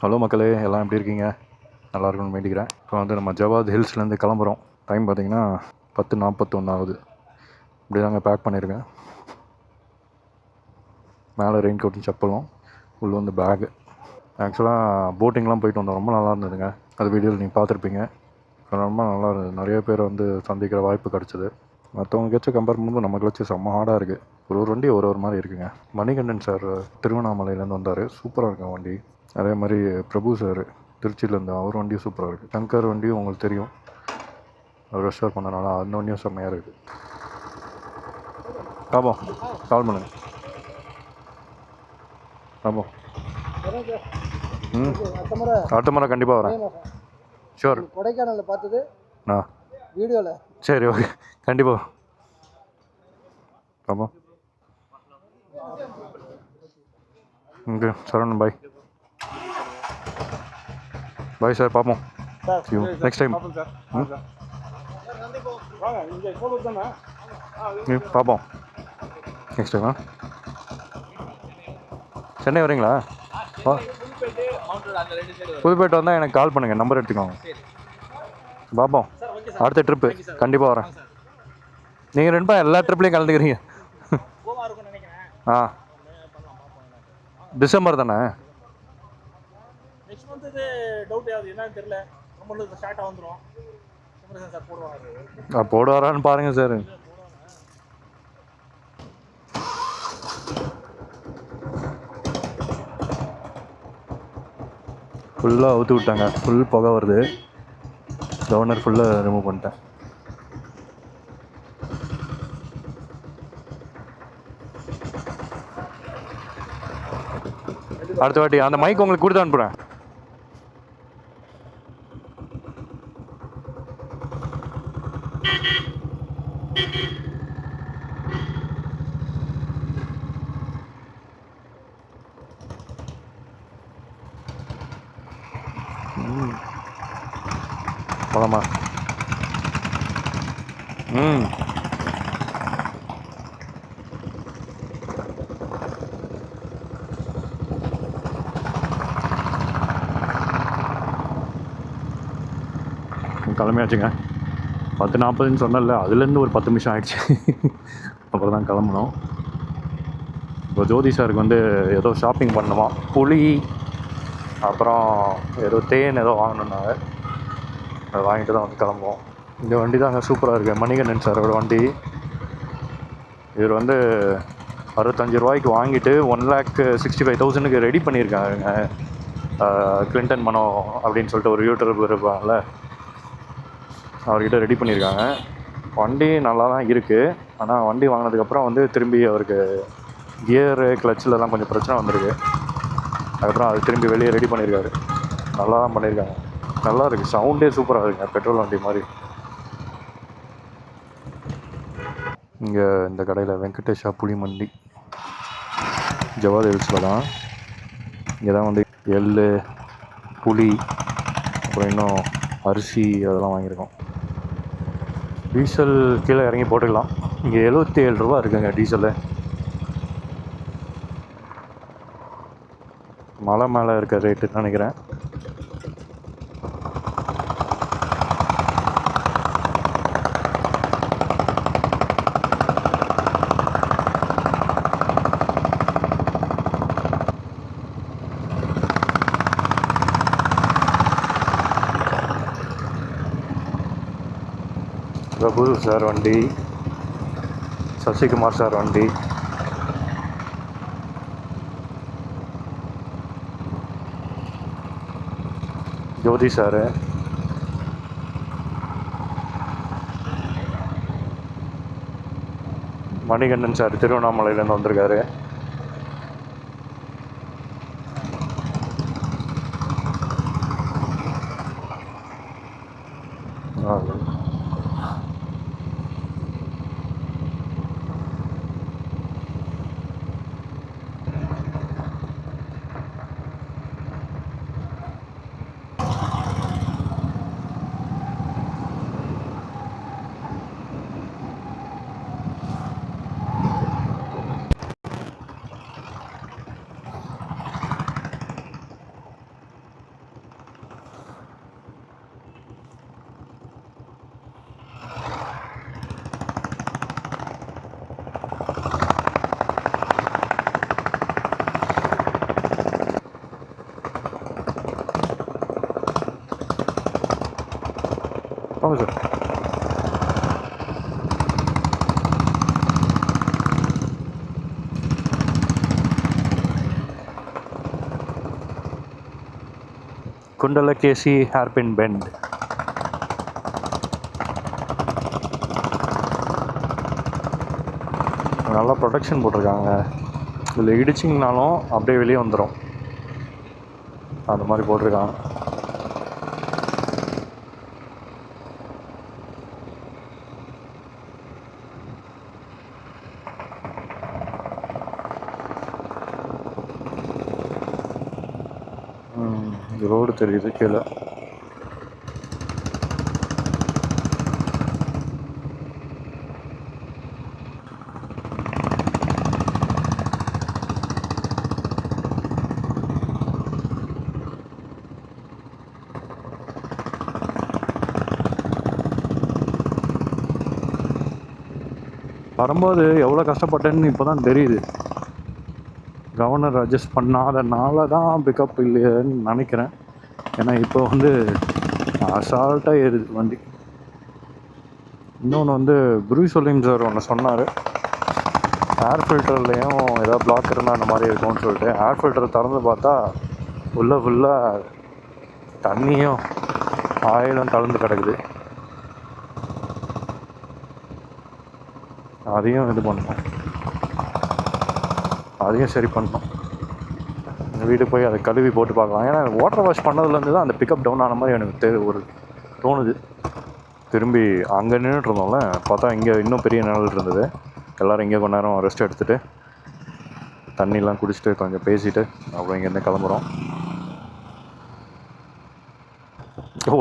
Hello மக்களே, எல்லாம் எப்படி இருக்கீங்க? நல்லா இருக்குன்னு வேண்டிக்கிறேன். இப்போ வந்து நம்ம ஜவாத் ஹில்ஸ்லேருந்து கிளம்புறோம். டைம் பார்த்திங்கன்னா 10:41 ஆகுது. இப்படி தாங்க பேக் பண்ணியிருக்கேன். மேலே ரெயின் கோட்டும் செப்பலும், உள்ள வந்து பேகு. ஆக்சுவலாக போட்டிங்லாம் போயிட்டு வந்தோம், ரொம்ப நல்லா இருந்ததுங்க. அது வீடியோவில் நீங்கள் பார்த்துருப்பீங்க. ரொம்ப நல்லா இருந்தது. நிறைய பேர் வந்து சந்திக்கிற வாய்ப்பு கிடச்சிது. மற்றவங்க கட்சி கம்பேர் பண்ணும்போது நம்ம கட்சி செம்ம ஹார்டாக இருக்குது. ஒரு வண்டி ஒரு மாதிரி இருக்குங்க. மணிகண்டன் சார் திருவண்ணாமலையிலேருந்து வந்தார், சூப்பராக இருக்கும் வண்டி. அதே மாதிரி பிரபு சார் திருச்சியிலேருந்து, அவர் வண்டியும் சூப்பராக இருக்குது. சங்கர் வண்டியும் உங்களுக்கு தெரியும், அவர் ரெஸ்டோர் பண்ணனால அந்த வண்டியும் செம்மையாக இருக்குது. ஆமாம், கால் பண்ணுங்க. ஆமாம், அடுத்த முறை கண்டிப்பாக வரேன். ஷூர். கொடைக்கானலில் பார்த்தது வீடியோவில். சரி, ஓகே, கண்டிப்பாக. ஆமாம், ஓகே சரவணன், பாய். பாய் சார், பார்ப்போம். நெக்ஸ்ட் டைம் பார்ப்போம். நெக்ஸ்ட் டைமா சென்னை வரீங்களா? புதுப்பேட்டை வந்தால் எனக்கு கால் பண்ணுங்கள், நம்பர் எடுத்துக்கோங்க. பார்ப்போம், அடுத்த ட்ரிப்பு கண்டிப்பாக வரேன். நீங்கள் ரெண்டு பேரும் எல்லா ட்ரிப்லேயும் கலந்துக்கிறீங்க. ஆ, டிசம்பர் தானே? நெக்ஸ்ட் மந்த் டவுட் ஆகுது, என்னன்னு தெரியல. நம்ம ஸ்டார்ட் வந்துடும். சார் போடுவாங்க, போடுவாரான்னு பாருங்கள் சார். ஃபுல்லாக அவுத்து விட்டாங்க, ஃபுல் புகை வருது. கவர்னர் ஃபுல்லாக ரிமூவ் பண்ணிட்டேன். அடுத்த வாட்டி அந்த மைக் உங்களுக்கு கொடுத்து அனுப்புகிறேன். போலாமா? கிளம்பியாச்சுங்க. 10:40 சொன்னல, அதுலேருந்து ஒரு 10 நிமிஷம் ஆயிடுச்சு. அப்புறம் தான் கிளம்பணும். இப்போ ஜோதி சாருக்கு வந்து ஏதோ ஷாப்பிங் பண்ணுமா, புளி அப்புறம் ஏதோ தேன் ஏதோ வாங்கணுன்னாங்க. அதை வாங்கிட்டு தான் வந்து கிளம்புவோம். இந்த வண்டி தாங்க சூப்பராக இருக்குது, மணிகண்டன் சாரோட வண்டி. இவர் வந்து 65 ரூபாய்க்கு வாங்கிட்டு 1,65,000 ரெடி பண்ணியிருக்காங்க. கிளின்டன் மனோ அப்படின்னு சொல்லிட்டு ஒரு யூடியூபர் இருப்பாங்கள்ல, அவர்கிட்ட ரெடி பண்ணியிருக்காங்க. வண்டி நல்லா தான் இருக்குது. ஆனால் வண்டி வாங்கினதுக்கப்புறம் வந்து திரும்பி அவருக்கு கியரு கிளச்சிலலாம் கொஞ்சம் பிரச்சனை வந்திருக்கு. அதுக்கப்புறம் அது திரும்பி வெளியே ரெடி பண்ணியிருக்காரு. நல்லா தான் பண்ணியிருக்காங்க, நல்லா இருக்குது. சவுண்டே சூப்பராக இருக்குங்க, பெட்ரோல் வண்டி மாதிரி. இங்கே இந்த கடையில் வெங்கடேஷா புளி மண்டி, ஜவாத் ஹில்ஸில் தான். இங்கே தான் வந்து எள், புளி, அப்புறம் இன்னும் அரிசி அதெல்லாம் வாங்கியிருக்கோம். டீசல் கீழே இறங்கி போட்டுக்கலாம். இங்கே 77 ரூபா இருக்குங்க டீசலு. மலை மேலே இருக்க ரேட்டுன்னு நினைக்கிறேன். பிரபு சார் வண்டி, சசிகுமார் சார் வண்டி, ஜோதி சார், மணிகண்டன் சார் திருவண்ணாமலையிலேருந்து வந்திருக்காரு. வாங்க சார். Kundalakesi hairpin bend. நல்லா ப்ரொடெக்ஷன் போட்டிருக்காங்க. இதில் இடிச்சிங்கனாலும் அப்படியே வெளியே வந்துடும், அந்த மாதிரி போட்டிருக்காங்க. ரோடு தெரியுது கீழே. வரும்போது எவ்வளோ கஷ்டப்பட்டேன்னு இப்போ தான் தெரியுது. கவர்னர் அட்ஜஸ்ட் பண்ணாதனால தான் பிக்கப் இல்லைன்னு நினைக்கிறேன். ஏன்னா இப்போ வந்து அசால்ட்டாக ஏறுது வண்டி. இன்னொன்று வந்து ப்ரூஸ் வில்லியம்ஸ் சார் ஒன்று சொன்னார், ஏர் ஃபில்டர்லேயும் ஏதாவது பிளாக் இருந்தால் அந்த மாதிரி இருக்கும்னு சொல்லிட்டு. ஏர் ஃபில்டரை திறந்து பார்த்தா உள்ளே ஃபுல்லாக தண்ணியும் ஆயிலும் கலந்து கிடக்குது. அதையும் இது பண்ணணும், அதையும் சரி பண்ணணும். வீட்டுக்கு போய் அதை கழுவி போட்டு பார்க்கலாம். ஏன்னா வாட்டர் வாஷ் பண்ணதுலேருந்து தான் அந்த பிக்கப் டவுன் ஆன மாதிரி எனக்கு ஒரு தோணுது. திரும்பி அங்கே நின்றுட்டு இருந்தோம்ல, பார்த்தா இங்கே இன்னும் பெரிய நிழல் இருந்தது. எல்லோரும் இங்கே கொஞ்ச நேரம் ரெஸ்ட் எடுத்துகிட்டு தண்ணிலாம் குடிச்சிட்டு கொஞ்சம் பேசிவிட்டு அப்புறம் இங்கேருந்து கிளம்புறோம்.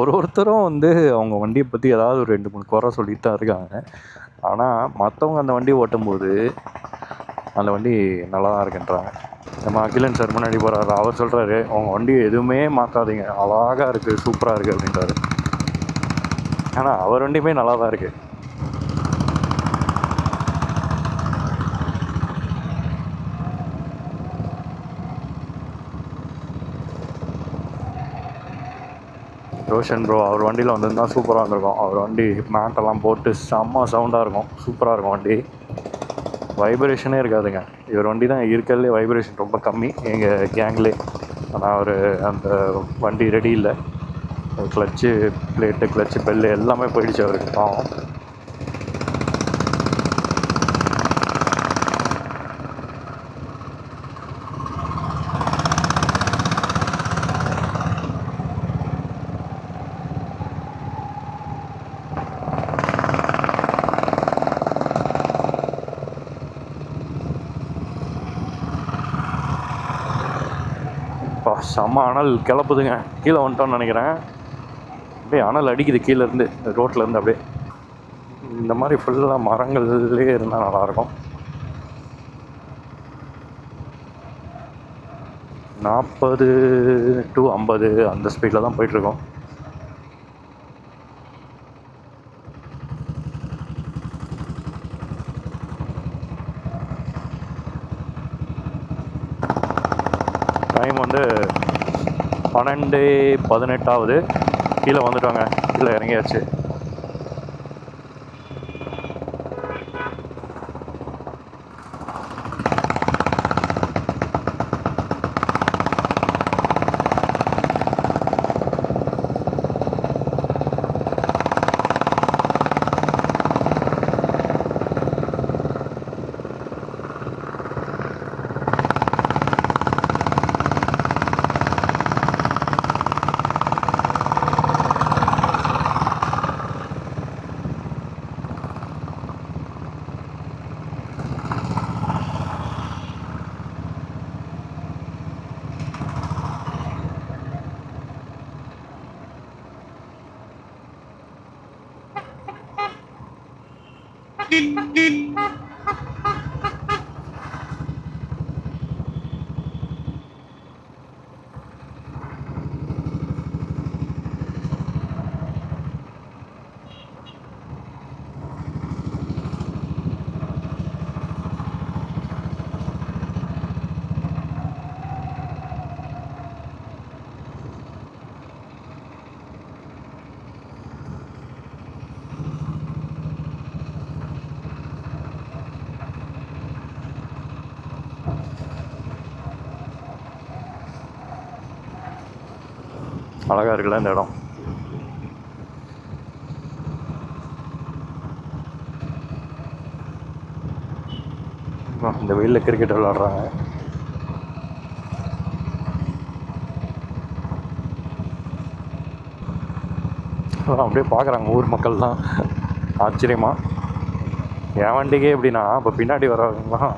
ஒருத்தரும் வந்து அவங்க வண்டியை பற்றி ஏதாவது ஒரு 2-3 குறை சொல்லிட்டு தான் இருக்காங்க. ஆனால் மற்றவங்க அந்த வண்டி ஓட்டும்போது அந்த வண்டி நல்லா தான் இருக்குன்றாங்க. நம்ம அகிலன் சார் முன்னாடி போகிறாரு, அவர் சொல்கிறாரு அவங்க வண்டியை எதுவுமே மாற்றாதீங்க, அழகாக இருக்குது, சூப்பராக இருக்குது அப்படின்றாரு. ஆனால் அவர் வண்டியுமே நல்லா தான் இருக்குது. ரோஷன் ப்ரோ அவர் வண்டியில் வந்திருந்தால் சூப்பராக இருந்திருக்கும். அவர் வண்டி மேட்டெல்லாம் போட்டு செம்ம சவுண்டாக இருக்கும், சூப்பராக இருக்கும் வண்டி. வைப்ரேஷனே இருக்காதுங்க. இவர் வண்டி தான் இருக்கிறதுலே வைப்ரேஷன் ரொம்ப கம்மி எங்கள் கேங்லே. ஆனால் அவர் அந்த வண்டி ரெடி இல்லை. கிளச்சு பிளேட்டு, கிளச்சு பெல்லு எல்லாமே போயிடுச்சு அவருக்கு, பாவம். செம்ம அனல் கிளப்புதுங்க. கீழே வந்துட்டோன்னு நினைக்கிறேன். அப்படியே அனல் அடிக்குது கீழேருந்து, ரோட்லேருந்து. அப்படியே இந்த மாதிரி ஃபுல்லாக மரங்கள்லேயே இருந்தால் நல்லாயிருக்கும். 40 to 50 அந்த ஸ்பீடில் தான் போயிட்டுருக்கோம். டைம் வந்து 12:18 ஆகுது. கீழே வந்துட்டோங்க, கீழே இறங்கியாச்சு. அழகாக இருக்குல்ல இந்த இடம். இந்த வெயிலில் கிரிக்கெட் விளாட்றாங்க. அப்படியே பார்க்குறாங்க ஊர் மக்கள்லாம் ஆச்சரியமா. என் வண்டிக்கே எப்படின்னா இப்போ பின்னாடி வரவங்கலாம்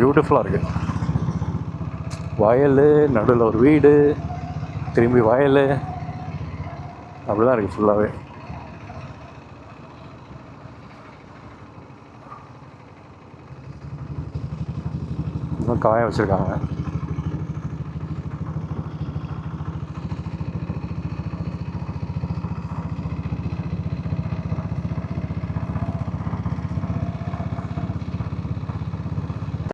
பியூட்டிஃபுல்லாக இருக்குது. வயல், நடுவில் ஒரு வீடு, திரும்பி வயல், அப்படி தான் இருக்குது ஃபுல்லாகவே. இன்னும் காய வச்சுருக்காங்க.